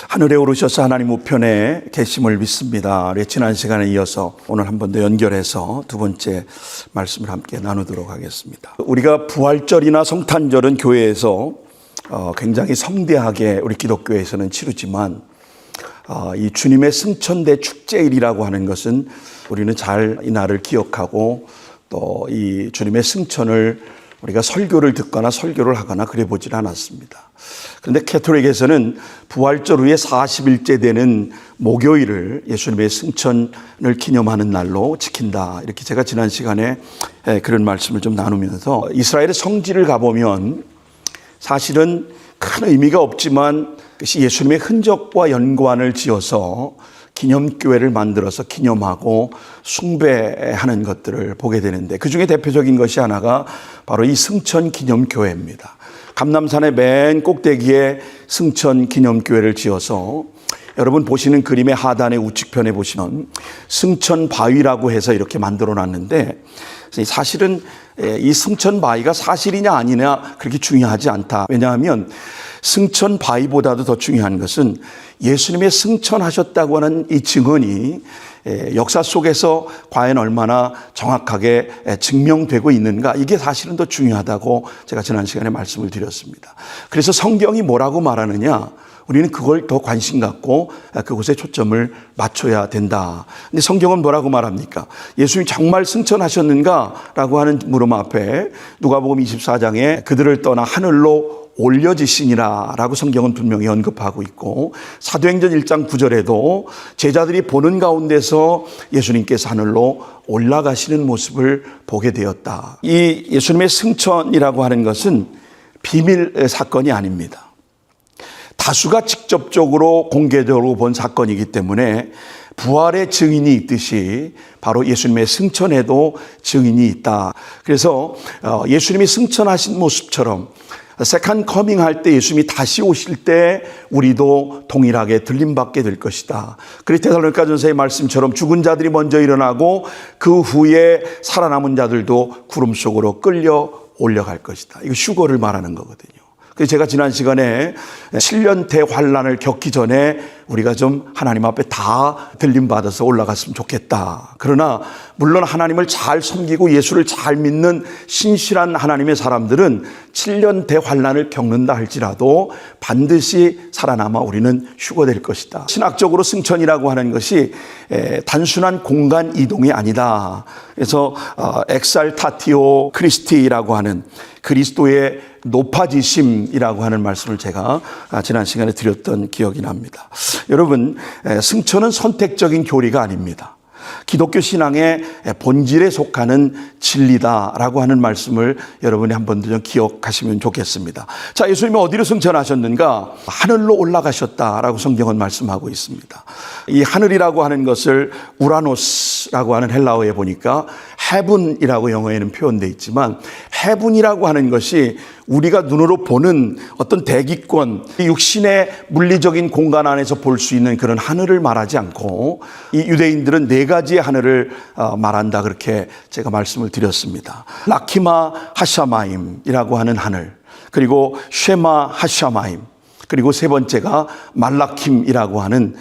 하늘에 오르셔서 하나님 우편에 계심을 믿습니다. 우리 지난 시간에 이어서 오늘 한 번 더 연결해서 두 번째 말씀을 함께 나누도록 하겠습니다. 우리가 부활절이나 성탄절은 교회에서 굉장히 성대하게 우리 기독교에서는 치르지만 이 주님의 승천대 축제일이라고 하는 것은 우리는 잘 이 날을 기억하고 또 이 주님의 승천을 우리가 설교를 듣거나 설교를 하거나 그래 보질 않았습니다. 그런데 캐톨릭에서는 부활절 후에 40일째 되는 목요일을 예수님의 승천을 기념하는 날로 지킨다. 이렇게 제가 지난 시간에 그런 말씀을 좀 나누면서 이스라엘의 성지를 가보면 사실은 큰 의미가 없지만 그것이 예수님의 흔적과 연관을 지어서 기념교회를 만들어서 기념하고 숭배하는 것들을 보게 되는데 그중에 대표적인 것이 하나가 바로 이 승천 기념교회입니다. 감람산의 맨 꼭대기에 승천 기념교회를 지어서 여러분 보시는 그림의 하단의 우측편에 보시면 승천 바위라고 해서 이렇게 만들어 놨는데 사실은 이 승천 바위가 사실이냐 아니냐 그렇게 중요하지 않다. 왜냐하면 승천 바위보다도 더 중요한 것은 예수님의 승천하셨다고 하는 이 증언이 역사 속에서 과연 얼마나 정확하게 증명되고 있는가, 이게 사실은 더 중요하다고 제가 지난 시간에 말씀을 드렸습니다. 그래서 성경이 뭐라고 말하느냐, 우리는 그걸 더 관심 갖고 그곳에 초점을 맞춰야 된다. 근데 성경은 뭐라고 말합니까? 예수님이 정말 승천하셨는가라고 하는 물음 앞에 누가복음 24장에 그들을 떠나 하늘로 올려지시니라 라고 성경은 분명히 언급하고 있고, 사도행전 1장 9절에도 제자들이 보는 가운데서 예수님께서 하늘로 올라가시는 모습을 보게 되었다. 이 예수님의 승천이라고 하는 것은 비밀 사건이 아닙니다. 다수가 직접적으로 공개적으로 본 사건이기 때문에 부활의 증인이 있듯이 바로 예수님의 승천에도 증인이 있다. 그래서 예수님이 승천하신 모습처럼 세컨 커밍 할 때 예수님이 다시 오실 때 우리도 동일하게 들림받게 될 것이다. 그래서 데살로니가전서의 말씀처럼 죽은 자들이 먼저 일어나고 그 후에 살아남은 자들도 구름 속으로 끌려 올라갈 것이다. 이거 휴거를 말하는 거거든요. 그래서 제가 지난 시간에 7년 대환란을 겪기 전에 우리가 좀 하나님 앞에 다 들림받아서 올라갔으면 좋겠다. 그러나 물론 하나님을 잘 섬기고 예수를 잘 믿는 신실한 하나님의 사람들은 7년 대환란을 겪는다 할지라도 반드시 살아남아 우리는 휴거될 것이다. 신학적으로 승천이라고 하는 것이 단순한 공간 이동이 아니다. 그래서 엑살타티오 크리스티라고 하는 그리스도의 높아지심이라고 하는 말씀을 제가 지난 시간에 드렸던 기억이 납니다. 여러분, 승천은 선택적인 교리가 아닙니다. 기독교 신앙의 본질에 속하는 진리다라고 하는 말씀을 여러분이 한 번 더 기억하시면 좋겠습니다. 자, 예수님이 어디로 승천하셨는가? 하늘로 올라가셨다라고 성경은 말씀하고 있습니다. 이 하늘이라고 하는 것을 우라노스라고 하는 헬라어에 보니까 헤븐이라고 영어에는 표현되어 있지만, 헤븐이라고 하는 것이 우리가 눈으로 보는 어떤 대기권, 육신의 물리적인 공간 안에서 볼 수 있는 그런 하늘을 말하지 않고, 이 유대인들은 네 가지의 하늘을 말한다, 그렇게 제가 말씀을 드렸습니다. 라키마 하샤마임이라고 하는 하늘, 그리고 쉐마 하샤마임, 그리고 세 번째가 말라킴이라고 하는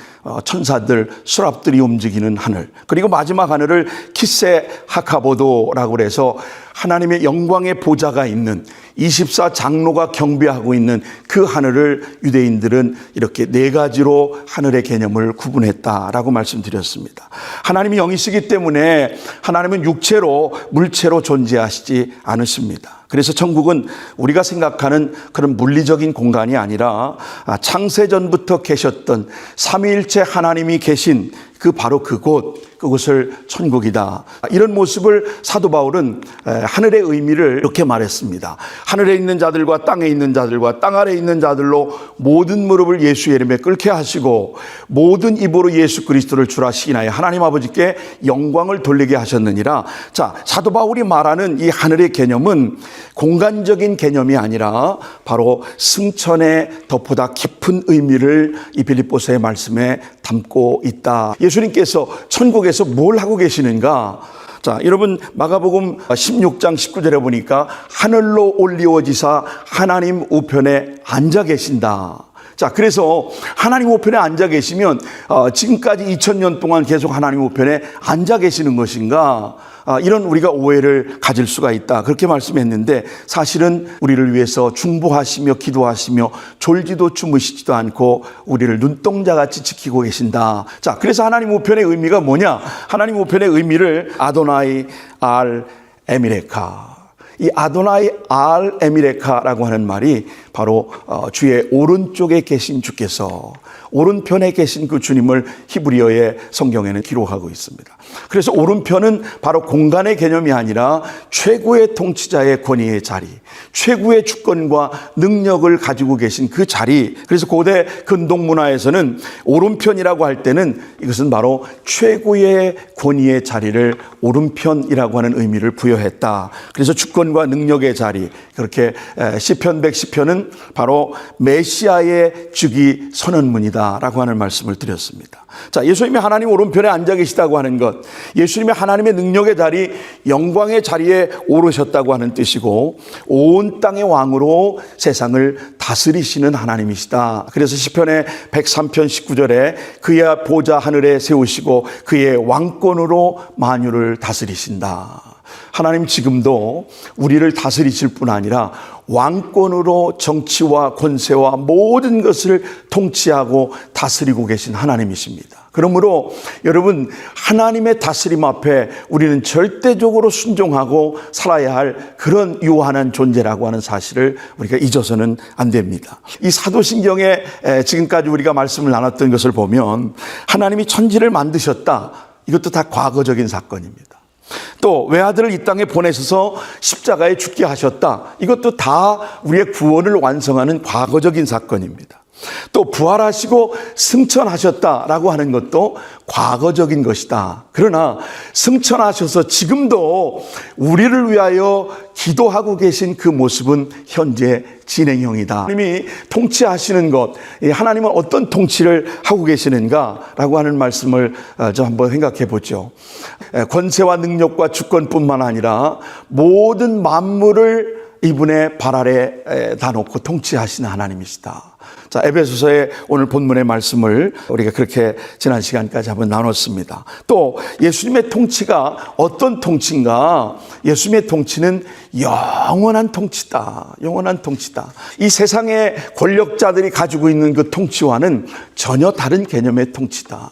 천사들, 수랍들이 움직이는 하늘, 그리고 마지막 하늘을 키세 하카보도라고 해서 하나님의 영광의 보좌가 있는 24장로가 경배하고 있는 그 하늘을 유대인들은 이렇게 네 가지로 하늘의 개념을 구분했다라고 말씀드렸습니다. 하나님이 영이시기 때문에 하나님은 육체로, 물체로 존재하시지 않으십니다. 그래서 천국은 우리가 생각하는 그런 물리적인 공간이 아니라 창세전부터 계셨던 삼위일체 하나님이 계신 그 바로 그곳을 천국이다. 이런 모습을 사도 바울은 하늘의 의미를 이렇게 말했습니다. 하늘에 있는 자들과 땅에 있는 자들과 땅 아래에 있는 자들로 모든 무릎을 예수의 이름에 꿇게 하시고 모든 입으로 예수 그리스도를 주라 시인하여 하나님 아버지께 영광을 돌리게 하셨느니라. 자, 사도 바울이 말하는 이 하늘의 개념은 공간적인 개념이 아니라 바로 승천의 더 보다 깊은 의미를 이 빌립보서의 말씀에 담고 있다. 예수님께서 천국에서 뭘 하고 계시는가? 자, 여러분 마가복음 16장 19절에 보니까 하늘로 올리워지사 하나님 우편에 앉아 계신다. 자, 그래서 하나님 우편에 앉아 계시면 지금까지 2000년 동안 계속 하나님 우편에 앉아 계시는 것인가? 이런 우리가 오해를 가질 수가 있다. 그렇게 말씀했는데 사실은 우리를 위해서 중보하시며 기도하시며 졸지도 주무시지도 않고 우리를 눈동자같이 지키고 계신다. 자, 그래서 하나님 우편의 의미가 뭐냐? 하나님 우편의 의미를 아도나이 알 에미레카, 이 아도나이 알 에미레카라고 하는 말이 바로 주의 오른쪽에 계신 주께서, 오른편에 계신 그 주님을 히브리어의 성경에는 기록하고 있습니다. 그래서 오른편은 바로 공간의 개념이 아니라 최고의 통치자의 권위의 자리, 최고의 주권과 능력을 가지고 계신 그 자리. 그래서 고대 근동 문화에서는 오른편이라고 할 때는 이것은 바로 최고의 권위의 자리를 오른편이라고 하는 의미를 부여했다. 그래서 주권과 능력의 자리, 그렇게 시편 110편은 바로 메시아의 즉위 선언문이다라고 하는 말씀을 드렸습니다. 자, 예수님이 하나님 오른편에 앉아 계시다고 하는 것, 예수님이 하나님의 능력의 자리, 영광의 자리에 오르셨다고 하는 뜻이고, 온 땅의 왕으로 세상을 다스리시는 하나님이시다. 그래서 시편의 103편 19절에 그의 보좌 하늘에 세우시고 그의 왕권으로 만유를 다스리신다. 하나님 지금도 우리를 다스리실 뿐 아니라 왕권으로 정치와 권세와 모든 것을 통치하고 다스리고 계신 하나님이십니다. 그러므로 여러분, 하나님의 다스림 앞에 우리는 절대적으로 순종하고 살아야 할 그런 유한한 존재라고 하는 사실을 우리가 잊어서는 안 됩니다. 이 사도신경에 지금까지 우리가 말씀을 나눴던 것을 보면 하나님이 천지를 만드셨다, 이것도 다 과거적인 사건입니다. 또 외아들을 이 땅에 보내셔서 십자가에 죽게 하셨다, 이것도 다 우리의 구원을 완성하는 과거적인 사건입니다. 또 부활하시고 승천하셨다라고 하는 것도 과거적인 것이다. 그러나 승천하셔서 지금도 우리를 위하여 기도하고 계신 그 모습은 현재 진행형이다. 하나님이 통치하시는 것, 하나님은 어떤 통치를 하고 계시는가라고 하는 말씀을 좀 한번 생각해 보죠. 권세와 능력과 주권뿐만 아니라 모든 만물을 이분의 발 아래 다 놓고 통치하시는 하나님이시다. 자, 에베소서의 오늘 본문의 말씀을 우리가 그렇게 지난 시간까지 한번 나눴습니다. 또 예수님의 통치가 어떤 통치인가? 예수님의 통치는 영원한 통치다. 영원한 통치다. 이 세상의 권력자들이 가지고 있는 그 통치와는 전혀 다른 개념의 통치다.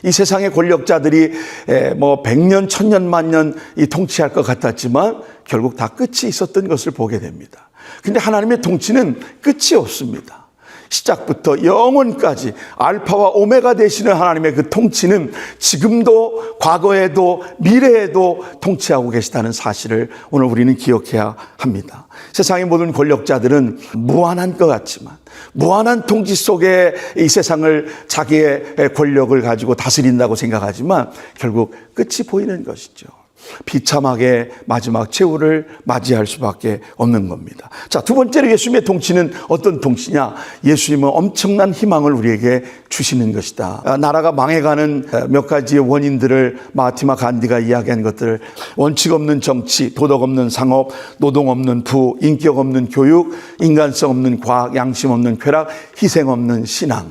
이 세상의 권력자들이 100년, 1000년, 만년 이 통치할 것 같았지만 결국 다 끝이 있었던 것을 보게 됩니다. 근데 하나님의 통치는 끝이 없습니다. 시작부터 영원까지 알파와 오메가 되시는 하나님의 그 통치는 지금도 과거에도 미래에도 통치하고 계시다는 사실을 오늘 우리는 기억해야 합니다. 세상의 모든 권력자들은 무한한 것 같지만, 무한한 통치 속에 이 세상을 자기의 권력을 가지고 다스린다고 생각하지만 결국 끝이 보이는 것이죠. 비참하게 마지막 최후를 맞이할 수밖에 없는 겁니다. 자, 두 번째로 예수님의 통치는 어떤 통치냐? 예수님은 엄청난 희망을 우리에게 주시는 것이다. 나라가 망해가는 몇 가지의 원인들을 마하티마 간디가 이야기한 것들, 원칙 없는 정치, 도덕 없는 상업, 노동 없는 부, 인격 없는 교육, 인간성 없는 과학, 양심 없는 쾌락, 희생 없는 신앙.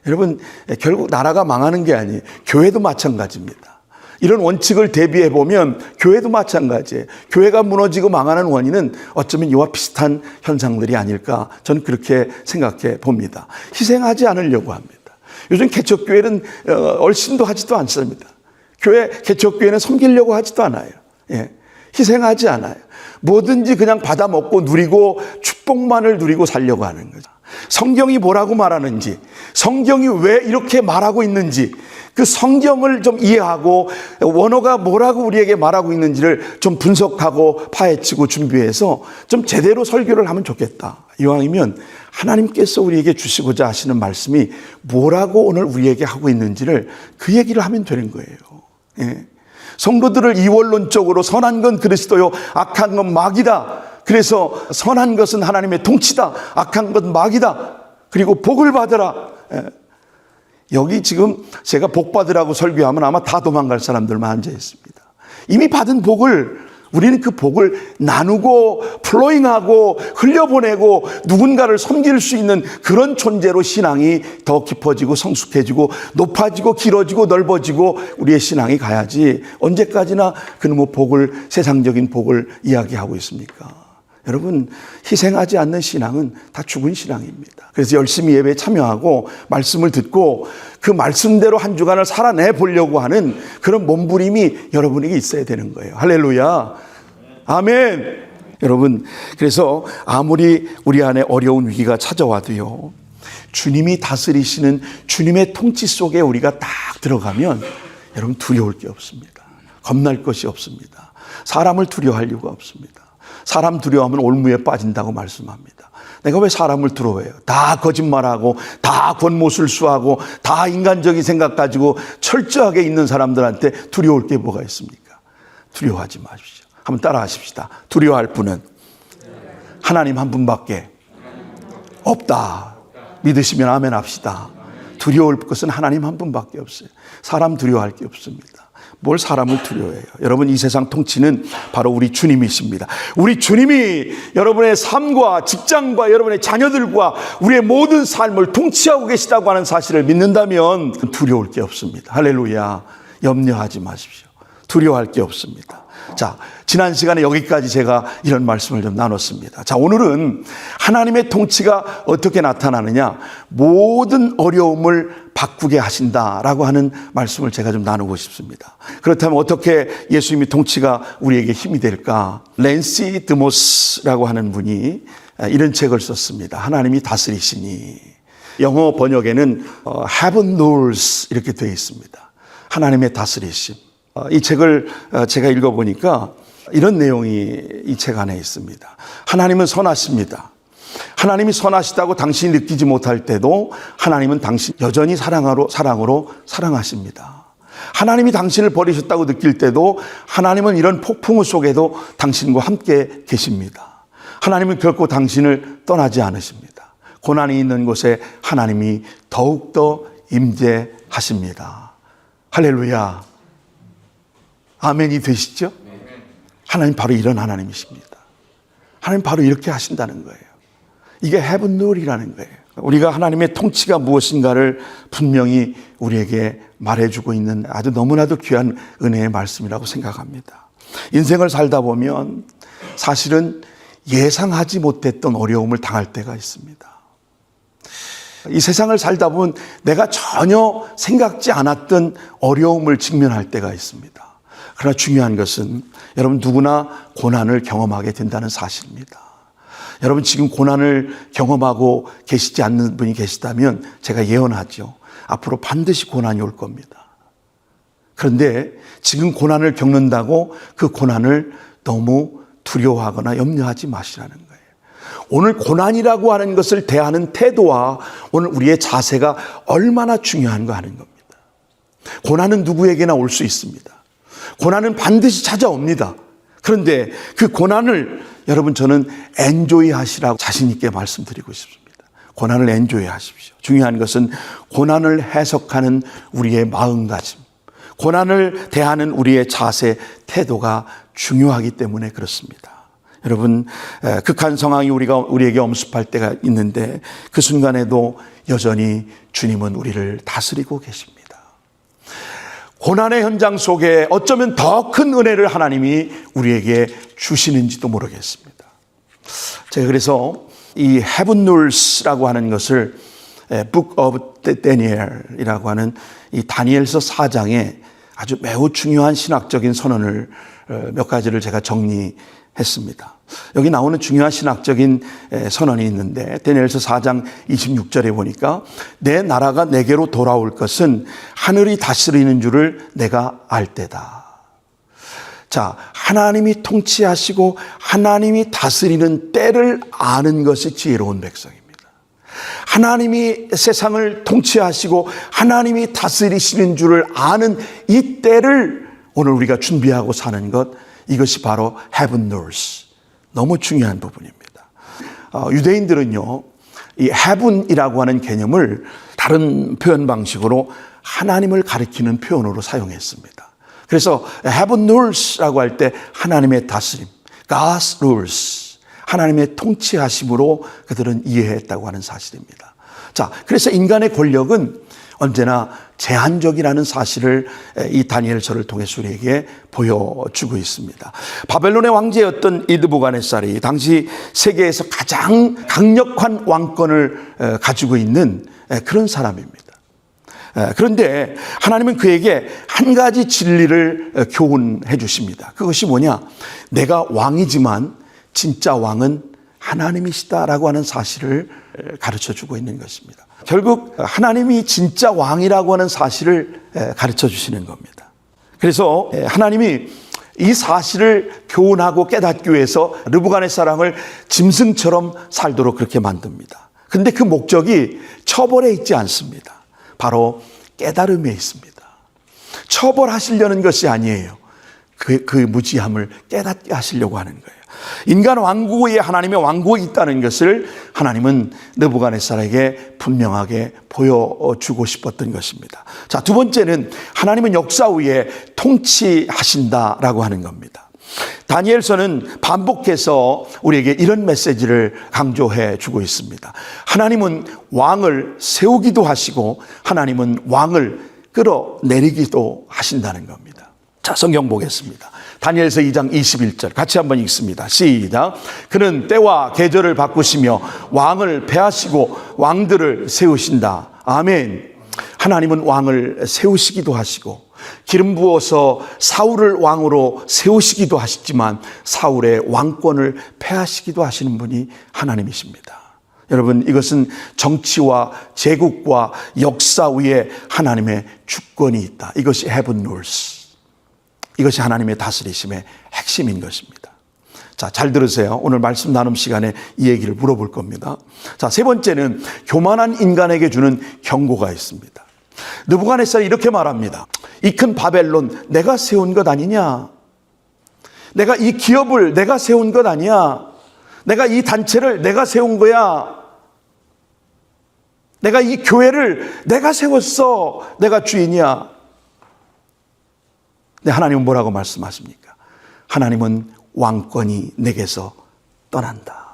여러분, 결국 나라가 망하는 게 아니에요. 교회도 마찬가지입니다. 이런 원칙을 대비해 보면 교회도 마찬가지예요. 교회가 무너지고 망하는 원인은 어쩌면 이와 비슷한 현상들이 아닐까, 저는 그렇게 생각해 봅니다. 희생하지 않으려고 합니다. 요즘 개척교회는 얼씬도 하지도 않습니다. 개척교회는 섬기려고 하지도 않아요. 예, 희생하지 않아요. 뭐든지 그냥 받아먹고 누리고 축복만을 누리고 살려고 하는 거죠. 성경이 뭐라고 말하는지, 성경이 왜 이렇게 말하고 있는지, 그 성경을 좀 이해하고 원어가 뭐라고 우리에게 말하고 있는지를 좀 분석하고 파헤치고 준비해서 좀 제대로 설교를 하면 좋겠다. 이왕이면 하나님께서 우리에게 주시고자 하시는 말씀이 뭐라고 오늘 우리에게 하고 있는지를 그 얘기를 하면 되는 거예요. 예. 성도들을 이원론적으로 선한 건 그리스도요, 악한 건 마귀다. 그래서 선한 것은 하나님의 통치다, 악한 건 마귀다. 그리고 복을 받으라. 예. 여기 지금 제가 복 받으라고 설교하면 아마 다 도망갈 사람들만 앉아 있습니다. 이미 받은 복을 우리는 그 복을 나누고 플로잉하고 흘려보내고 누군가를 섬길 수 있는 그런 존재로 신앙이 더 깊어지고 성숙해지고 높아지고 길어지고 넓어지고 우리의 신앙이 가야지 언제까지나 그놈의 복을, 세상적인 복을 이야기하고 있습니까? 여러분, 희생하지 않는 신앙은 다 죽은 신앙입니다. 그래서 열심히 예배에 참여하고 말씀을 듣고 그 말씀대로 한 주간을 살아내 보려고 하는 그런 몸부림이 여러분에게 있어야 되는 거예요. 할렐루야. 아멘. 여러분, 그래서 아무리 우리 안에 어려운 위기가 찾아와도요, 주님이 다스리시는 주님의 통치 속에 우리가 딱 들어가면 여러분 두려울 게 없습니다. 겁날 것이 없습니다. 사람을 두려워할 이유가 없습니다. 사람 두려워하면 올무에 빠진다고 말씀합니다. 내가 왜 사람을 두려워해요? 다 거짓말하고 다 권모술수하고 다 인간적인 생각 가지고 철저하게 있는 사람들한테 두려울 게 뭐가 있습니까? 두려워하지 마십시오. 한번 따라 하십시다. 두려워할 분은 하나님 한 분밖에 없다. 믿으시면 아멘 합시다. 두려울 것은 하나님 한 분밖에 없어요. 사람 두려워할 게 없습니다. 뭘 사람을 두려워해요? 여러분, 이 세상 통치는 바로 우리 주님이십니다. 우리 주님이 여러분의 삶과 직장과 여러분의 자녀들과 우리의 모든 삶을 통치하고 계시다고 하는 사실을 믿는다면 두려울 게 없습니다. 할렐루야. 염려하지 마십시오. 두려워할 게 없습니다. 자, 지난 시간에 여기까지 제가 이런 말씀을 좀 나눴습니다. 자, 오늘은 하나님의 통치가 어떻게 나타나느냐, 모든 어려움을 바꾸게 하신다라고 하는 말씀을 제가 좀 나누고 싶습니다. 그렇다면 어떻게 예수님의 통치가 우리에게 힘이 될까? 랜시 드모스라고 하는 분이 이런 책을 썼습니다. 하나님이 다스리시니. 영어 번역에는 Heaven Rules 이렇게 되어 있습니다. 하나님의 다스리심. 이 책을 제가 읽어보니까 이런 내용이 이 책 안에 있습니다. 하나님은 선하십니다. 하나님이 선하시다고 당신이 느끼지 못할 때도 하나님은 당신 여전히 사랑으로 사랑하십니다. 하나님이 당신을 버리셨다고 느낄 때도 하나님은 이런 폭풍우 속에도 당신과 함께 계십니다. 하나님은 결코 당신을 떠나지 않으십니다. 고난이 있는 곳에 하나님이 더욱더 임재하십니다. 할렐루야. 아멘이 되시죠? 하나님 바로 이런 하나님이십니다. 하나님 바로 이렇게 하신다는 거예요. 이게 헤븐 룰이라는 거예요. 우리가 하나님의 통치가 무엇인가를 분명히 우리에게 말해주고 있는 아주 너무나도 귀한 은혜의 말씀이라고 생각합니다. 인생을 살다 보면 사실은 예상하지 못했던 어려움을 당할 때가 있습니다. 이 세상을 살다 보면 내가 전혀 생각지 않았던 어려움을 직면할 때가 있습니다. 그러나 중요한 것은 여러분 누구나 고난을 경험하게 된다는 사실입니다. 여러분 지금 고난을 경험하고 계시지 않는 분이 계시다면 제가 예언하죠. 앞으로 반드시 고난이 올 겁니다. 그런데 지금 고난을 겪는다고 그 고난을 너무 두려워하거나 염려하지 마시라는 거예요. 오늘 고난이라고 하는 것을 대하는 태도와 오늘 우리의 자세가 얼마나 중요한가 하는 겁니다. 고난은 누구에게나 올 수 있습니다. 고난은 반드시 찾아옵니다. 그런데 그 고난을 여러분 저는 엔조이 하시라고 자신 있게 말씀드리고 싶습니다. 고난을 엔조이 하십시오. 중요한 것은 고난을 해석하는 우리의 마음가짐, 고난을 대하는 우리의 자세, 태도가 중요하기 때문에 그렇습니다. 여러분 극한 상황이 우리에게 엄습할 때가 있는데 그 순간에도 여전히 주님은 우리를 다스리고 계십니다. 고난의 현장 속에 어쩌면 더 큰 은혜를 하나님이 우리에게 주시는지도 모르겠습니다. 제가 그래서 이 Heaven Rules라고 하는 것을 Book of Daniel이라고 하는 이 다니엘서 4장에 아주 매우 중요한 신학적인 선언을 몇 가지를 제가 정리했습니다. 여기 나오는 중요한 신학적인 선언이 있는데 다니엘서 4장 26절에 보니까 내 나라가 내게로 돌아올 것은 하늘이 다스리는 줄을 내가 알 때다. 자, 하나님이 통치하시고 하나님이 다스리는 때를 아는 것이 지혜로운 백성입니다. 하나님이 세상을 통치하시고 하나님이 다스리시는 줄을 아는 이 때를 오늘 우리가 준비하고 사는 것, 이것이 바로 Heaven Rules. 너무 중요한 부분입니다. 유대인들은요, 이 Heaven이라고 하는 개념을 다른 표현 방식으로 하나님을 가리키는 표현으로 사용했습니다. 그래서 heaven rules라고 할 때 하나님의 다스림, God's rules, 하나님의 통치하심으로 그들은 이해했다고 하는 사실입니다. 자, 그래서 인간의 권력은 언제나 제한적이라는 사실을 이 다니엘서를 통해서 우리에게 보여주고 있습니다. 바벨론의 왕제였던 느부갓네살이 당시 세계에서 가장 강력한 왕권을 가지고 있는 그런 사람입니다. 그런데 하나님은 그에게 한 가지 진리를 교훈해 주십니다. 그것이 뭐냐? 내가 왕이지만 진짜 왕은 하나님이시다라고 하는 사실을 가르쳐 주고 있는 것입니다. 결국 하나님이 진짜 왕이라고 하는 사실을 가르쳐 주시는 겁니다. 그래서 하나님이 이 사실을 교훈하고 깨닫기 위해서 느부갓네살 왕을 짐승처럼 살도록 그렇게 만듭니다. 그런데 그 목적이 처벌에 있지 않습니다. 바로 깨달음에 있습니다. 처벌하시려는 것이 아니에요. 그 무지함을 깨닫게 하시려고 하는 거예요. 인간 왕국에 하나님의 왕국이 있다는 것을 하나님은 느부갓네살에게 분명하게 보여주고 싶었던 것입니다. 자, 두 번째는 하나님은 역사 위에 통치하신다라고 하는 겁니다. 다니엘서는 반복해서 우리에게 이런 메시지를 강조해 주고 있습니다. 하나님은 왕을 세우기도 하시고 하나님은 왕을 끌어내리기도 하신다는 겁니다. 자, 성경 보겠습니다. 다니엘서 2장 21절 같이 한번 읽습니다. 시작. 그는 때와 계절을 바꾸시며 왕을 폐하시고 왕들을 세우신다. 아멘. 하나님은 왕을 세우시기도 하시고 기름 부어서 사울을 왕으로 세우시기도 하시지만 사울의 왕권을 폐하시기도 하시는 분이 하나님이십니다. 여러분, 이것은 정치와 제국과 역사 위에 하나님의 주권이 있다. 이것이 heaven rules. 이것이 하나님의 다스리심의 핵심인 것입니다. 자, 잘 들으세요. 오늘 말씀 나눔 시간에 이 얘기를 물어볼 겁니다. 자, 세 번째는 교만한 인간에게 주는 경고가 있습니다. 느부갓네살이 이렇게 말합니다. 이 큰 바벨론 내가 세운 것 아니냐? 내가 이 기업을 내가 세운 것 아니야? 내가 이 단체를 내가 세운 거야? 내가 이 교회를 내가 세웠어? 내가 주인이야? 근데 하나님은 뭐라고 말씀하십니까? 하나님은 왕권이 내게서 떠난다.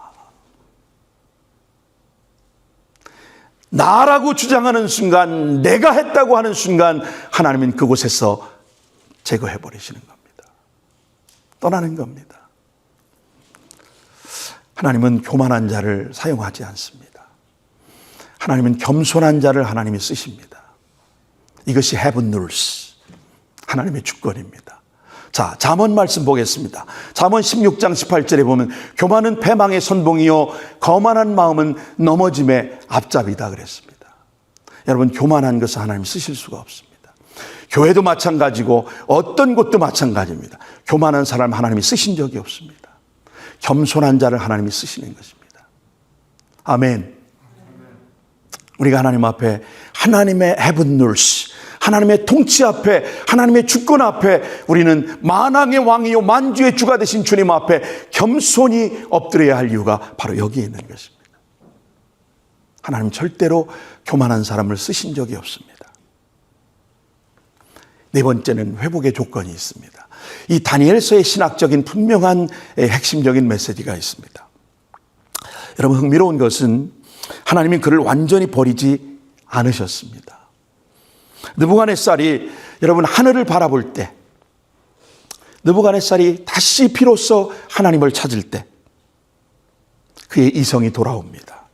나라고 주장하는 순간, 내가 했다고 하는 순간 하나님은 그곳에서 제거해 버리시는 겁니다. 떠나는 겁니다. 하나님은 교만한 자를 사용하지 않습니다. 하나님은 겸손한 자를 하나님이 쓰십니다. 이것이 heaven rules, 하나님의 주권입니다. 자, 잠언 말씀 보겠습니다. 잠언 16장 18절에 보면 교만은 패망의 선봉이요 거만한 마음은 넘어짐의 앞잡이다 그랬습니다. 여러분, 교만한 것을 하나님 쓰실 수가 없습니다. 교회도 마찬가지고 어떤 곳도 마찬가지입니다. 교만한 사람 하나님이 쓰신 적이 없습니다. 겸손한 자를 하나님이 쓰시는 것입니다. 아멘. 우리가 하나님 앞에 하나님의 heaven rules, 하나님의 통치 앞에, 하나님의 주권 앞에 우리는 만왕의 왕이요 만주의 주가 되신 주님 앞에 겸손히 엎드려야 할 이유가 바로 여기에 있는 것입니다. 하나님 절대로 교만한 사람을 쓰신 적이 없습니다. 네 번째는 회복의 조건이 있습니다. 이 다니엘서의 신학적인 분명한 핵심적인 메시지가 있습니다. 여러분, 흥미로운 것은 하나님은 그를 완전히 버리지 않으셨습니다. 느부갓네살이 여러분 하늘을 바라볼 때, 느부갓네살이 다시 비로소 하나님을 찾을 때 그의 이성이 돌아옵니다.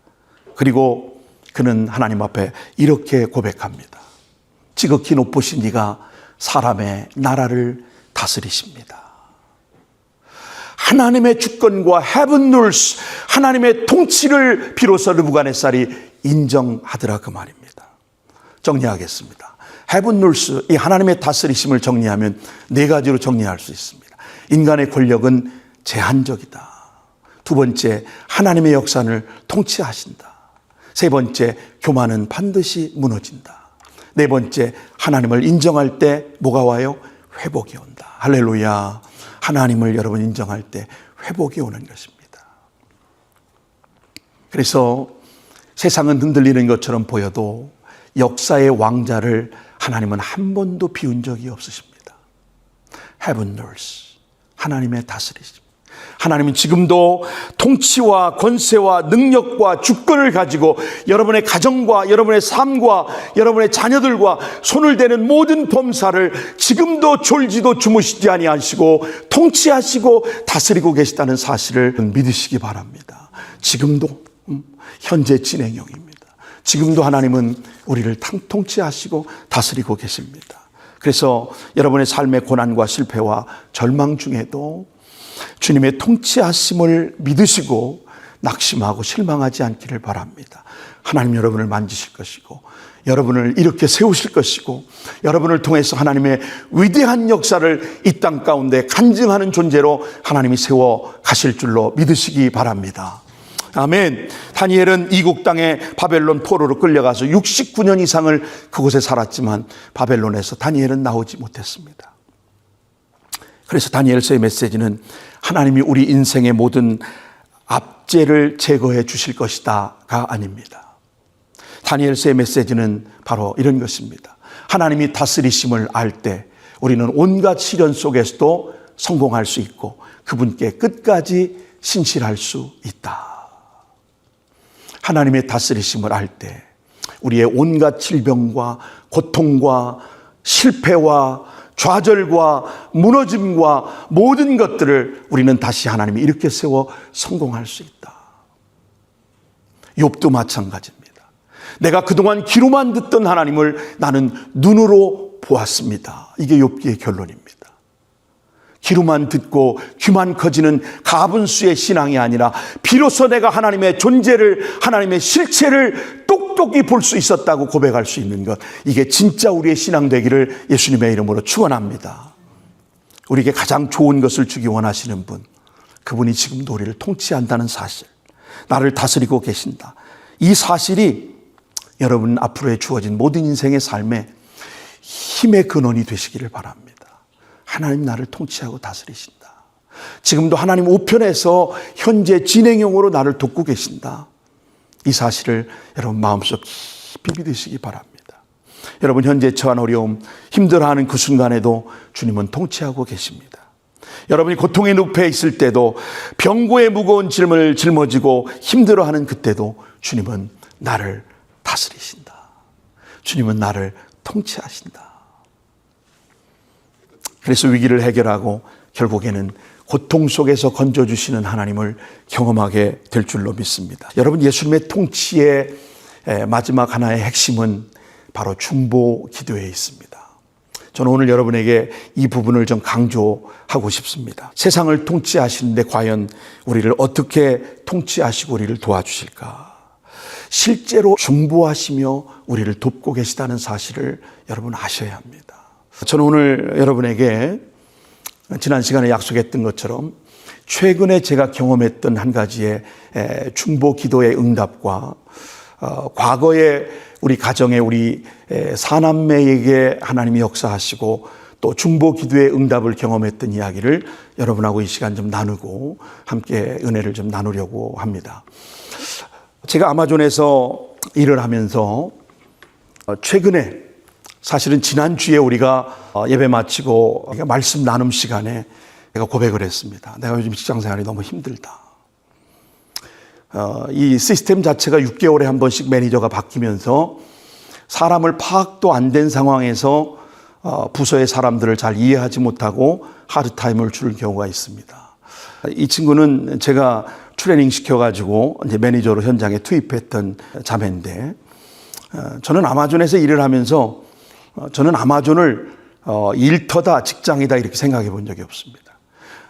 그리고 그는 하나님 앞에 이렇게 고백합니다. 지극히 높으신 이가 사람의 나라를 다스리십니다. 하나님의 주권과 heaven rules, 하나님의 통치를 비로소 느부갓네살이 인정하더라 그 말입니다. 정리하겠습니다. heaven rules, 이 하나님의 다스리심을 정리하면 네 가지로 정리할 수 있습니다. 인간의 권력은 제한적이다. 두 번째, 하나님의 역사를 통치하신다. 세 번째, 교만은 반드시 무너진다. 네 번째, 하나님을 인정할 때 뭐가 와요? 회복이 온다. 할렐루야. 하나님을 여러분 인정할 때 회복이 오는 것입니다. 그래서 세상은 흔들리는 것처럼 보여도 역사의 왕자를 하나님은 한 번도 비운 적이 없으십니다. heaven rules. 하나님의 다스리심. 하나님은 지금도 통치와 권세와 능력과 주권을 가지고 여러분의 가정과 여러분의 삶과 여러분의 자녀들과 손을 대는 모든 범사를 지금도 졸지도 주무시지 아니하시고 통치하시고 다스리고 계시다는 사실을 믿으시기 바랍니다. 지금도 현재 진행형입니다. 지금도 하나님은 우리를 통치하시고 다스리고 계십니다. 그래서 여러분의 삶의 고난과 실패와 절망 중에도 주님의 통치하심을 믿으시고 낙심하고 실망하지 않기를 바랍니다. 하나님 여러분을 만지실 것이고 여러분을 이렇게 세우실 것이고 여러분을 통해서 하나님의 위대한 역사를 이 땅 가운데 간증하는 존재로 하나님이 세워 가실 줄로 믿으시기 바랍니다. 아멘. 다니엘은 이국 땅에 바벨론 포로로 끌려가서 69년 이상을 그곳에 살았지만 바벨론에서 다니엘은 나오지 못했습니다. 그래서 다니엘서의 메시지는 하나님이 우리 인생의 모든 압제를 제거해 주실 것이다가 아닙니다. 다니엘서의 메시지는 바로 이런 것입니다. 하나님이 다스리심을 알 때 우리는 온갖 시련 속에서도 성공할 수 있고 그분께 끝까지 신실할 수 있다. 하나님의 다스리심을 알 때 우리의 온갖 질병과 고통과 실패와 좌절과 무너짐과 모든 것들을 우리는 다시 하나님이 이렇게 세워 성공할 수 있다. 욥도 마찬가지입니다. 내가 그동안 귀로만 듣던 하나님을 나는 눈으로 보았습니다. 이게 욥기의 결론입니다. 귀로만 듣고 귀만 커지는 가분수의 신앙이 아니라 비로소 내가 하나님의 존재를 하나님의 실체를 똑똑히 볼 수 있었다고 고백할 수 있는 것, 이게 진짜 우리의 신앙 되기를 예수님의 이름으로 축원합니다. 우리에게 가장 좋은 것을 주기 원하시는 분, 그분이 지금도 우리를 통치한다는 사실, 나를 다스리고 계신다, 이 사실이 여러분 앞으로의 주어진 모든 인생의 삶에 힘의 근원이 되시기를 바랍니다. 하나님 나를 통치하고 다스리신다. 지금도 하나님 우편에서 현재 진행형으로 나를 돕고 계신다. 이 사실을 여러분 마음속 깊이 믿으시기 바랍니다. 여러분 현재 처한 어려움, 힘들어하는 그 순간에도 주님은 통치하고 계십니다. 여러분이 고통의 늪에 있을 때도, 병고의 무거운 짐을 짊어지고 힘들어하는 그때도 주님은 나를 다스리신다. 주님은 나를 통치하신다. 그래서 위기를 해결하고 결국에는 고통 속에서 건져주시는 하나님을 경험하게 될 줄로 믿습니다. 여러분, 예수님의 통치의 마지막 하나의 핵심은 바로 중보 기도에 있습니다. 저는 오늘 여러분에게 이 부분을 좀 강조하고 싶습니다. 세상을 통치하시는데 과연 우리를 어떻게 통치하시고 우리를 도와주실까? 실제로 중보하시며 우리를 돕고 계시다는 사실을 여러분 아셔야 합니다. 저는 오늘 여러분에게 지난 시간에 약속했던 것처럼 최근에 제가 경험했던 한 가지의 중보 기도의 응답과 과거에 우리 가정에 우리 사남매에게 하나님이 역사하시고 또 중보 기도의 응답을 경험했던 이야기를 여러분하고 이 시간 좀 나누고 함께 은혜를 좀 나누려고 합니다. 제가 아마존에서 일을 하면서 최근에, 사실은 지난주에 우리가 예배 마치고 말씀 나눔 시간에 내가 고백을 했습니다. 내가 요즘 직장생활이 너무 힘들다. 이 시스템 자체가 6개월에 한 번씩 매니저가 바뀌면서 사람을 파악도 안 된 상황에서 부서의 사람들을 잘 이해하지 못하고 하드타임을 줄 경우가 있습니다. 이 친구는 제가 트레이닝 시켜가지고 이제 매니저로 현장에 투입했던 자매인데, 저는 아마존에서 일을 하면서 저는 아마존을 일터다, 직장이다 이렇게 생각해 본 적이 없습니다.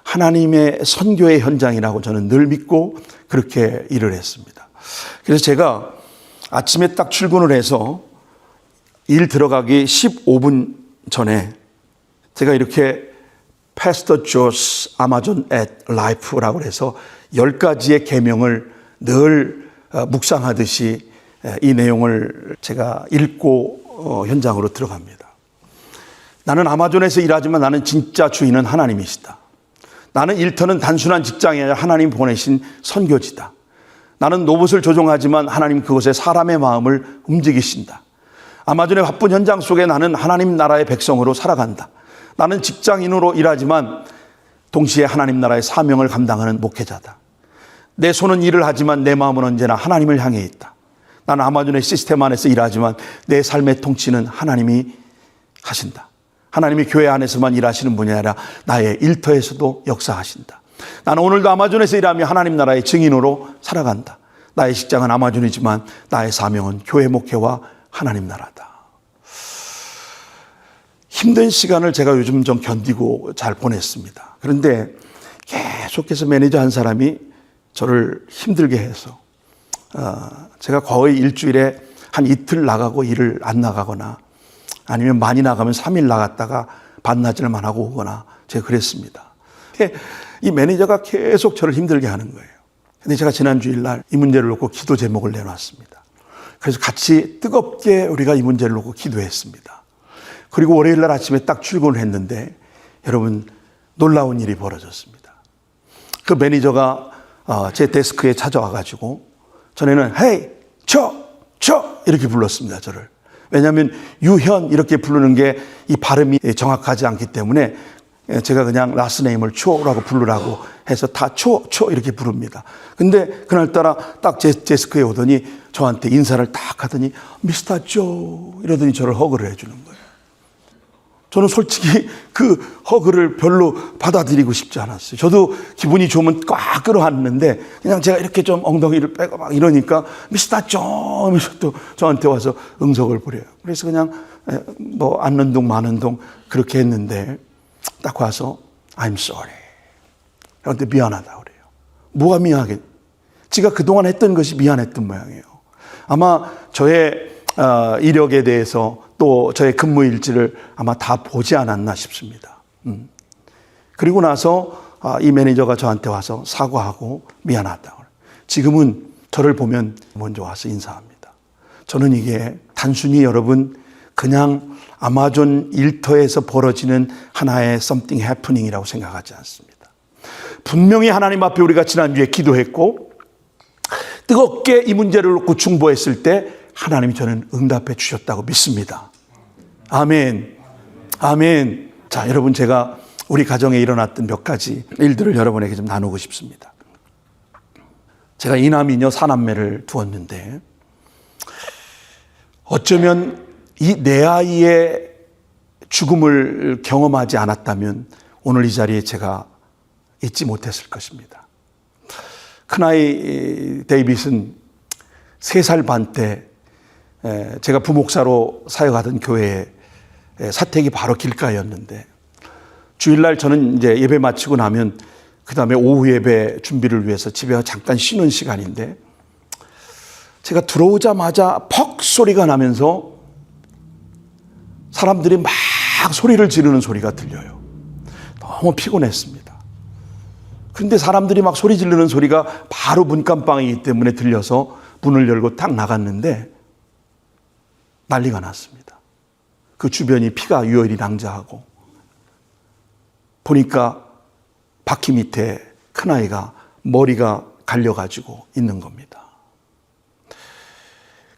하나님의 선교의 현장이라고 저는 늘 믿고 그렇게 일을 했습니다. 그래서 제가 아침에 딱 출근을 해서 일 들어가기 15분 전에 제가 이렇게 Pastor Joe's Amazon at Life라고 해서 10가지의 계명을 늘 묵상하듯이 이 내용을 제가 읽고 현장으로 들어갑니다. 나는 아마존에서 일하지만 나는 진짜 주인은 하나님이시다. 나는 일터는 단순한 직장이 아니라 하나님 보내신 선교지다. 나는 로봇을 조종하지만 하나님 그곳에 사람의 마음을 움직이신다. 아마존의 바쁜 현장 속에 나는 하나님 나라의 백성으로 살아간다. 나는 직장인으로 일하지만 동시에 하나님 나라의 사명을 감당하는 목회자다. 내 손은 일을 하지만 내 마음은 언제나 하나님을 향해 있다. 나는 아마존의 시스템 안에서 일하지만 내 삶의 통치는 하나님이 하신다. 하나님이 교회 안에서만 일하시는 분이 아니라 나의 일터에서도 역사하신다. 나는 오늘도 아마존에서 일하며 하나님 나라의 증인으로 살아간다. 나의 직장은 아마존이지만 나의 사명은 교회 목회와 하나님 나라다. 힘든 시간을 제가 요즘 좀 견디고 잘 보냈습니다. 그런데 계속해서 매니저 한 사람이 저를 힘들게 해서 제가 거의 일주일에 한 이틀 나가고 일을 안 나가거나 아니면 많이 나가면 3일 나갔다가 반나절만 하고 오거나 제가 그랬습니다. 이 매니저가 계속 저를 힘들게 하는 거예요. 근데 제가 지난 주일날 이 문제를 놓고 기도 제목을 내놨습니다. 그래서 같이 뜨겁게 우리가 이 문제를 놓고 기도했습니다. 그리고 월요일날 아침에 딱 출근을 했는데 여러분 놀라운 일이 벌어졌습니다. 그 매니저가 제 데스크에 찾아와가지고 전에는 헤이 쳐 이렇게 불렀습니다. 저를. 왜냐하면 유현 이렇게 부르는 게 이 발음이 정확하지 않기 때문에 제가 그냥 라스네임을 초라고 부르라고 해서 다 초 이렇게 부릅니다. 근데 그날따라 딱 제 데스크에 오더니 저한테 인사를 딱 하더니 미스터 조 이러더니 저를 허그를 해주는 거예요. 저는 솔직히 그 허그를 별로 받아들이고 싶지 않았어요. 저도 기분이 좋으면 꽉 끌어안는데 그냥 제가 이렇게 좀 엉덩이를 빼고 막 이러니까 미스터 조 하면서 또 저한테 와서 응석을 부려요. 그래서 그냥 뭐 앉는 둥 마는 둥 그렇게 했는데 딱 와서 I'm sorry. 그런데 미안하다 그래요. 뭐가 미안하게? 지가 그동안 했던 것이 미안했던 모양이에요. 아마 저의 이력에 대해서 또 저의 근무 일지를 아마 다 보지 않았나 싶습니다. 그리고 나서 이 매니저가 저한테 와서 사과하고 미안하다고. 지금은 저를 보면 먼저 와서 인사합니다. 저는 이게 단순히 여러분 그냥 아마존 일터에서 벌어지는 하나의 something happening이라고 생각하지 않습니다. 분명히 하나님 앞에 우리가 지난주에 기도했고 뜨겁게 이 문제를 놓고 중보했을 때 하나님이 저는 응답해 주셨다고 믿습니다. 아멘. 아멘. 자, 여러분 제가 우리 가정에 일어났던 몇 가지 일들을 여러분에게 좀 나누고 싶습니다. 제가 이남이녀 사남매를 두었는데 어쩌면 이 내 아이의 죽음을 경험하지 않았다면 오늘 이 자리에 제가 있지 못했을 것입니다. 큰아이 데이빗은 3살 반 때 제가 부목사로 사역하던 교회에 사택이 바로 길가였는데 주일날 저는 이제 예배 마치고 나면 그 다음에 오후 예배 준비를 위해서 집에 와서 잠깐 쉬는 시간인데 제가 들어오자마자 퍽 소리가 나면서 사람들이 막 소리를 지르는 소리가 들려요. 너무 피곤했습니다. 그런데 사람들이 막 소리 지르는 소리가 바로 문간방이기 때문에 들려서 문을 열고 딱 나갔는데 난리가 났습니다. 그 주변이 피가 유혈이 낭자하고 보니까 바퀴 밑에 큰아이가 머리가 갈려가지고 있는 겁니다.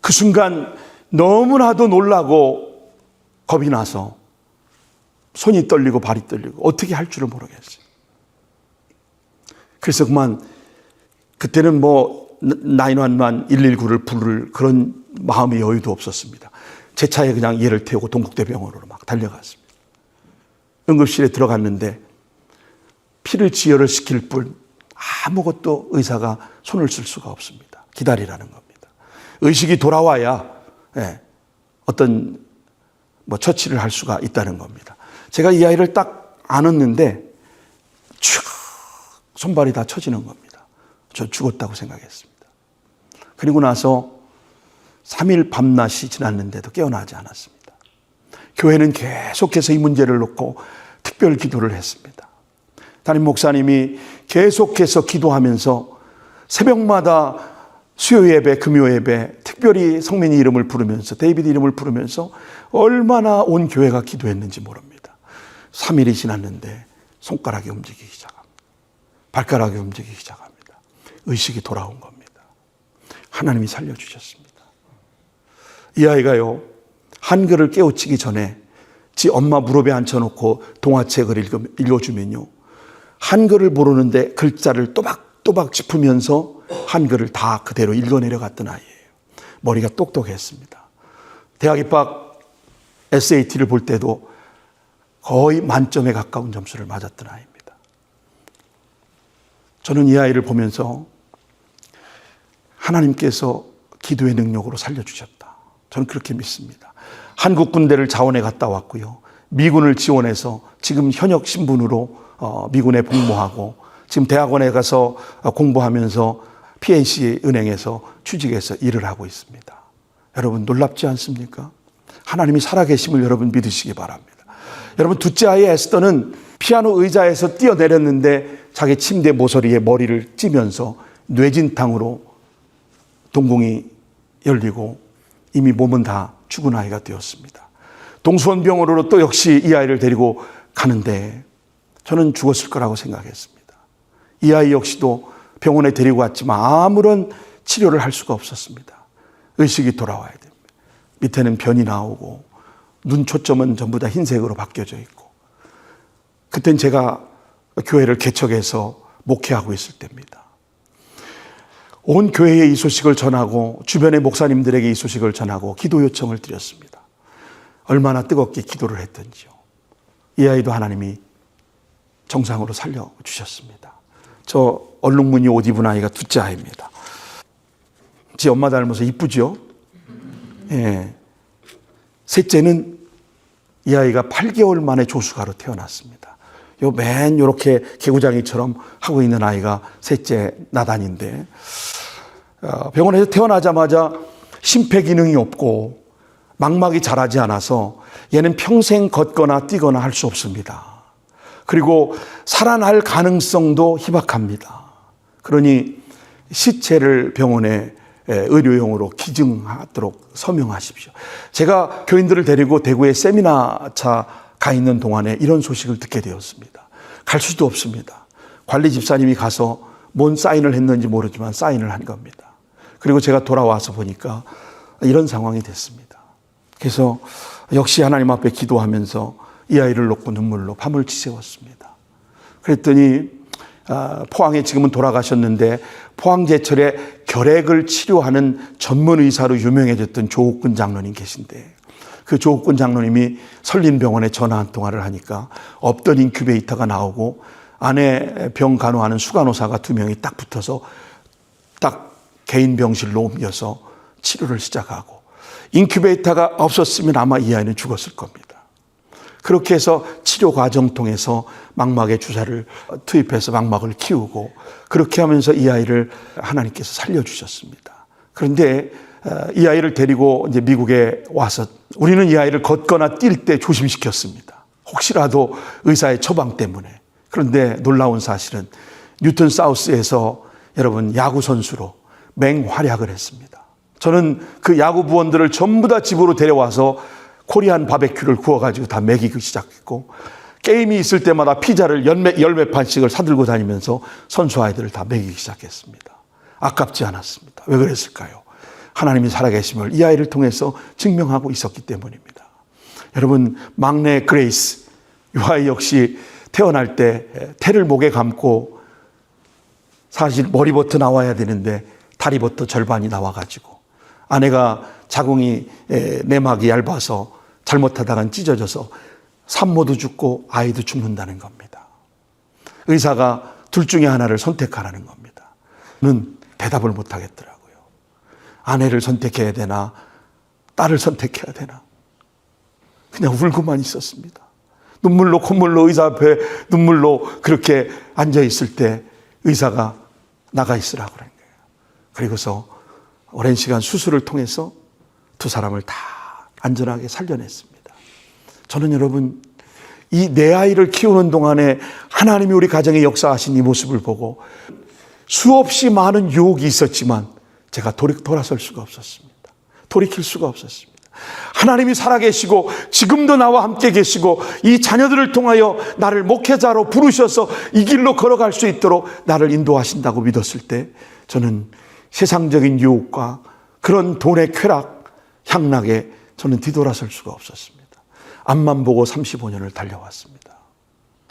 그 순간 너무나도 놀라고 겁이 나서 손이 떨리고 발이 떨리고 어떻게 할 줄을 모르겠어요. 그래서 그만 그때는 뭐 911, 119를 부를 그런 마음의 여유도 없었습니다. 제 차에 그냥 얘를 태우고 동국대병원으로 막 달려갔습니다. 응급실에 들어갔는데 피를 지혈을 시킬 뿐 아무것도 의사가 손을 쓸 수가 없습니다. 기다리라는 겁니다. 의식이 돌아와야 어떤 뭐 처치를 할 수가 있다는 겁니다. 제가 이 아이를 딱 안았는데 쭉 손발이 다 처지는 겁니다. 저 죽었다고 생각했습니다. 그리고 나서 3일 밤낮이 지났는데도 깨어나지 않았습니다. 교회는 계속해서 이 문제를 놓고 특별 기도를 했습니다. 담임 목사님이 계속해서 기도하면서 새벽마다 수요 예배, 금요 예배, 특별히 성민이 이름을 부르면서 데이비드 이름을 부르면서 얼마나 온 교회가 기도했는지 모릅니다. 3일이 지났는데 손가락이 움직이기 시작합니다. 발가락이 움직이기 시작합니다. 의식이 돌아온 겁니다. 하나님이 살려주셨습니다. 이 아이가요, 한글을 깨우치기 전에 지 엄마 무릎에 앉혀놓고 동화책을 읽어주면요, 한글을 모르는데 글자를 또박또박 짚으면서 한글을 다 그대로 읽어내려갔던 아이예요. 머리가 똑똑했습니다. 대학 입학 SAT를 볼 때도 거의 만점에 가까운 점수를 맞았던 아이입니다. 저는 이 아이를 보면서 하나님께서 기도의 능력으로 살려주셨다, 저는 그렇게 믿습니다. 한국 군대를 자원해 갔다 왔고요, 미군을 지원해서 지금 현역 신분으로 미군에 복무하고, 지금 대학원에 가서 공부하면서 PNC 은행에서 취직해서 일을 하고 있습니다. 여러분 놀랍지 않습니까? 하나님이 살아계심을 여러분 믿으시기 바랍니다. 여러분, 둘째 아이 에스더는 피아노 의자에서 뛰어내렸는데 자기 침대 모서리에 머리를 찌면서 뇌진탕으로 동공이 열리고 이미 몸은 다 죽은 아이가 되었습니다. 동수원병원으로 또 역시 이 아이를 데리고 가는데 저는 죽었을 거라고 생각했습니다. 이 아이 역시도 병원에 데리고 왔지만 아무런 치료를 할 수가 없었습니다. 의식이 돌아와야 됩니다. 밑에는 변이 나오고 눈 초점은 전부 다 흰색으로 바뀌어져 있고, 그땐 제가 교회를 개척해서 목회하고 있을 때입니다. 온 교회에 이 소식을 전하고 주변의 목사님들에게 이 소식을 전하고 기도 요청을 드렸습니다. 얼마나 뜨겁게 기도를 했던지요. 이 아이도 하나님이 정상으로 살려주셨습니다. 저 얼룩무늬 옷 입은 아이가 둘째 아이입니다. 지 엄마 닮아서 이쁘죠? 예. 셋째는 이 아이가 8개월 만에 조수가로 태어났습니다. 맨 요렇게 개구장이처럼 하고 있는 아이가 셋째 나단인데, 병원에서 태어나자마자 심폐기능이 없고 망막이 자라지 않아서 얘는 평생 걷거나 뛰거나 할 수 없습니다. 그리고 살아날 가능성도 희박합니다. 그러니 시체를 병원에 의료용으로 기증하도록 서명하십시오. 제가 교인들을 데리고 대구에 세미나차 가 있는 동안에 이런 소식을 듣게 되었습니다. 갈 수도 없습니다. 관리 집사님이 가서 뭔 사인을 했는지 모르지만 사인을 한 겁니다. 그리고 제가 돌아와서 보니까 이런 상황이 됐습니다. 그래서 역시 하나님 앞에 기도하면서 이 아이를 놓고 눈물로 밤을 지새웠습니다. 그랬더니 포항에 지금은 돌아가셨는데 포항제철에 결핵을 치료하는 전문 의사로 유명해졌던 조옥근 장로님 계신데, 그 조옥근 장로님이 설린병원에 전화 한 통화를 하니까 없던 인큐베이터가 나오고 안에 병 간호하는 수간호사가 2명이 딱 붙어서 딱 개인 병실로 옮겨서 치료를 시작하고, 인큐베이터가 없었으면 아마 이 아이는 죽었을 겁니다. 그렇게 해서 치료 과정 통해서 망막에 주사를 투입해서 망막을 키우고, 그렇게 하면서 이 아이를 하나님께서 살려주셨습니다. 그런데 이 아이를 데리고 이제 미국에 와서 우리는 이 아이를 걷거나 뛸 때 조심시켰습니다. 혹시라도 의사의 처방 때문에. 그런데 놀라운 사실은 뉴턴 사우스에서 여러분 야구 선수로 맹활약을 했습니다. 저는 그 야구 부원들을 전부 다 집으로 데려와서 코리안 바베큐를 구워가지고 다 먹이기 시작했고, 게임이 있을 때마다 피자를 열 몇 판씩을 사들고 다니면서 선수 아이들을 다 먹이기 시작했습니다. 아깝지 않았습니다. 왜 그랬을까요? 하나님이 살아계심을 이 아이를 통해서 증명하고 있었기 때문입니다. 여러분, 막내 그레이스, 이 아이 역시 태어날 때 태를 목에 감고 사실 머리부터 나와야 되는데 다리부터 절반이 나와가지고 아내가 자궁이 내막이 얇아서 잘못하다간 찢어져서 산모도 죽고 아이도 죽는다는 겁니다. 의사가 둘 중에 하나를 선택하라는 겁니다. 는 대답을 못하겠더라고요. 아내를 선택해야 되나 딸을 선택해야 되나 그냥 울고만 있었습니다. 눈물로 콧물로 의사 앞에 눈물로 그렇게 앉아있을 때 의사가 나가 있으라고 그런 거예요. 그리고서 오랜 시간 수술을 통해서 두 사람을 다 안전하게 살려냈습니다. 저는 여러분, 이 내 아이를 키우는 동안에 하나님이 우리 가정에 역사하신 이 모습을 보고 수없이 많은 유혹이 있었지만 제가 돌아설 수가 없었습니다. 돌이킬 수가 없었습니다. 하나님이 살아계시고 지금도 나와 함께 계시고 이 자녀들을 통하여 나를 목회자로 부르셔서 이 길로 걸어갈 수 있도록 나를 인도하신다고 믿었을 때 저는 세상적인 유혹과 그런 돈의 쾌락, 향락에 저는 뒤돌아설 수가 없었습니다. 앞만 보고 35년을 달려왔습니다.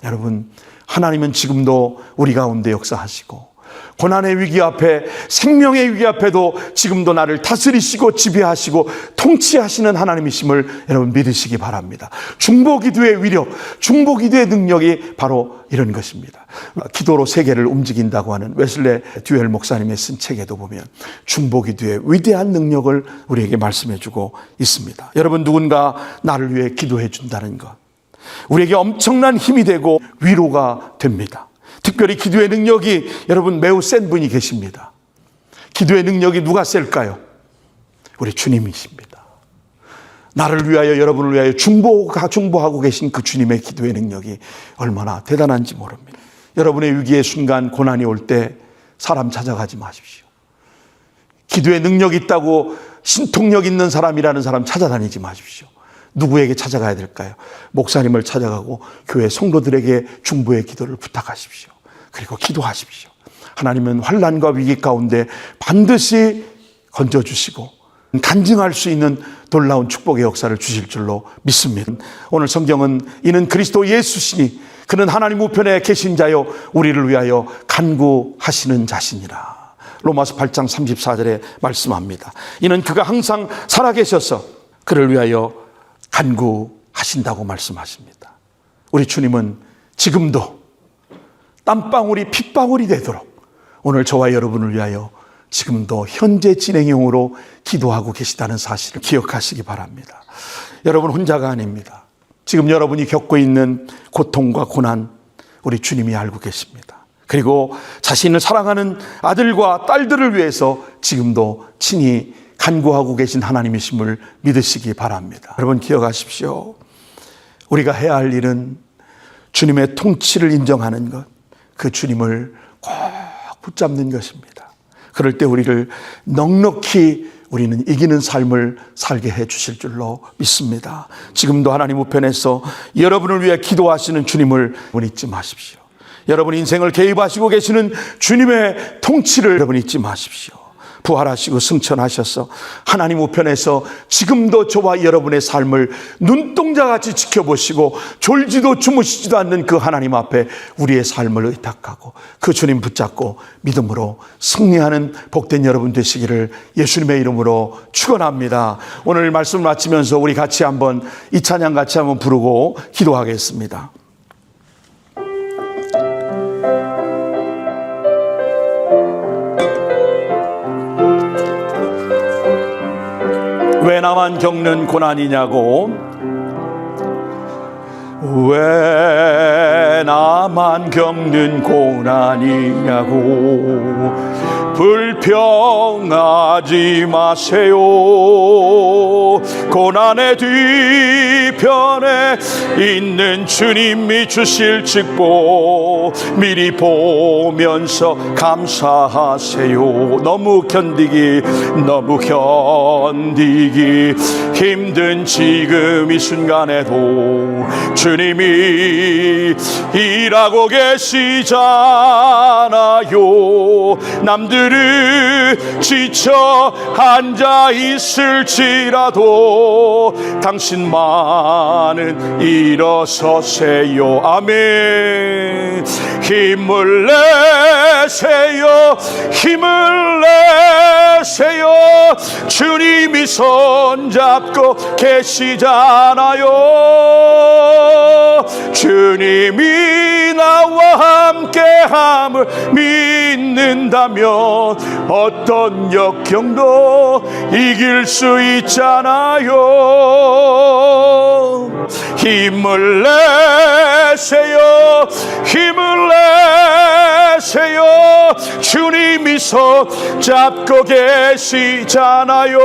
여러분, 하나님은 지금도 우리 가운데 역사하시고 고난의 위기 앞에, 생명의 위기 앞에도 지금도 나를 다스리시고 지배하시고 통치하시는 하나님이심을 여러분 믿으시기 바랍니다. 중보기도의 위력, 중보기도의 능력이 바로 이런 것입니다. 기도로 세계를 움직인다고 하는 웨슬레 듀엘 목사님의 쓴 책에도 보면 중보기도의 위대한 능력을 우리에게 말씀해 주고 있습니다. 여러분, 누군가 나를 위해 기도해 준다는 것, 우리에게 엄청난 힘이 되고 위로가 됩니다. 특별히 기도의 능력이 여러분 매우 센 분이 계십니다. 기도의 능력이 누가 셀까요? 우리 주님이십니다. 나를 위하여, 여러분을 위하여 중보하고 계신 그 주님의 기도의 능력이 얼마나 대단한지 모릅니다. 여러분의 위기의 순간, 고난이 올 때 사람 찾아가지 마십시오. 기도의 능력이 있다고 신통력 있는 사람이라는 사람 찾아다니지 마십시오. 누구에게 찾아가야 될까요? 목사님을 찾아가고 교회 성도들에게 중보의 기도를 부탁하십시오. 그리고 기도하십시오. 하나님은 환난과 위기 가운데 반드시 건져주시고 간증할 수 있는 놀라운 축복의 역사를 주실 줄로 믿습니다. 오늘 성경은 이는 그리스도 예수시니 그는 하나님 우편에 계신 자요 우리를 위하여 간구하시는 자시니라. 로마서 8장 34절에 말씀합니다. 이는 그가 항상 살아계셔서 그를 위하여 간구하신다고 말씀하십니다. 우리 주님은 지금도 땀방울이 핏방울이 되도록 오늘 저와 여러분을 위하여 지금도 현재 진행형으로 기도하고 계시다는 사실을 기억하시기 바랍니다. 여러분 혼자가 아닙니다. 지금 여러분이 겪고 있는 고통과 고난 우리 주님이 알고 계십니다. 그리고 자신을 사랑하는 아들과 딸들을 위해서 지금도 친히 간구하고 계신 하나님이심을 믿으시기 바랍니다. 여러분 기억하십시오. 우리가 해야 할 일은 주님의 통치를 인정하는 것, 그 주님을 꼭 붙잡는 것입니다. 그럴 때 우리를 넉넉히 우리는 이기는 삶을 살게 해 주실 줄로 믿습니다. 지금도 하나님 우편에서 여러분을 위해 기도하시는 주님을 잊지 마십시오. 여러분 인생을 개입하시고 계시는 주님의 통치를 여러분 잊지 마십시오. 부활하시고 승천하셔서 하나님 우편에서 지금도 저와 여러분의 삶을 눈동자같이 지켜보시고 졸지도 주무시지도 않는 그 하나님 앞에 우리의 삶을 의탁하고 그 주님 붙잡고 믿음으로 승리하는 복된 여러분 되시기를 예수님의 이름으로 축원합니다. 오늘 말씀 마치면서 우리 같이 한번 이 찬양 같이 한번 부르고 기도하겠습니다. 왜 나만 겪는 고난이냐고, 왜 나만 겪는 고난이냐고 불평하지 마세요. 고난의 뒤편에 있는 주님이 주실 축복 미리 보면서 감사하세요. 너무 견디기 힘든 지금 이 순간에도 주님이 일하고 계시잖아요. 남들은 지쳐 앉아 있을지라도 당신만은 일어서세요. 아멘. 힘을 내세요. 힘을 내세요. 주님이 손잡고 계시잖아요. 주님이 나와 함께함을 믿는다면 어떤 역경도 이길 수 있잖아요. 힘을 내세요. 힘을 내세요. 주님이 손잡고 계시잖아요.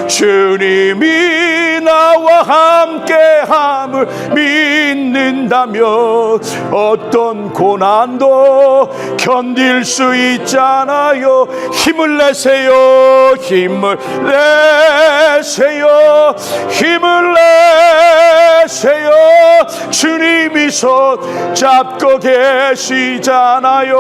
주님이 나와 함께함을 믿는다면 어떤 고난도 견딜 수 있잖아요. 힘을 내세요. 힘을 내세요. 힘을 내세요. 주님이 손잡고 계시잖아요.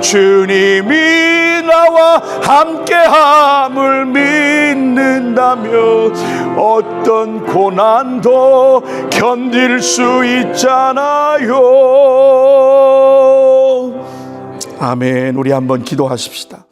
주님이 나와 함께함을 믿는다 만나면 어떤 고난도 견딜 수 있잖아요. 아멘. 우리 한번 기도하십시다.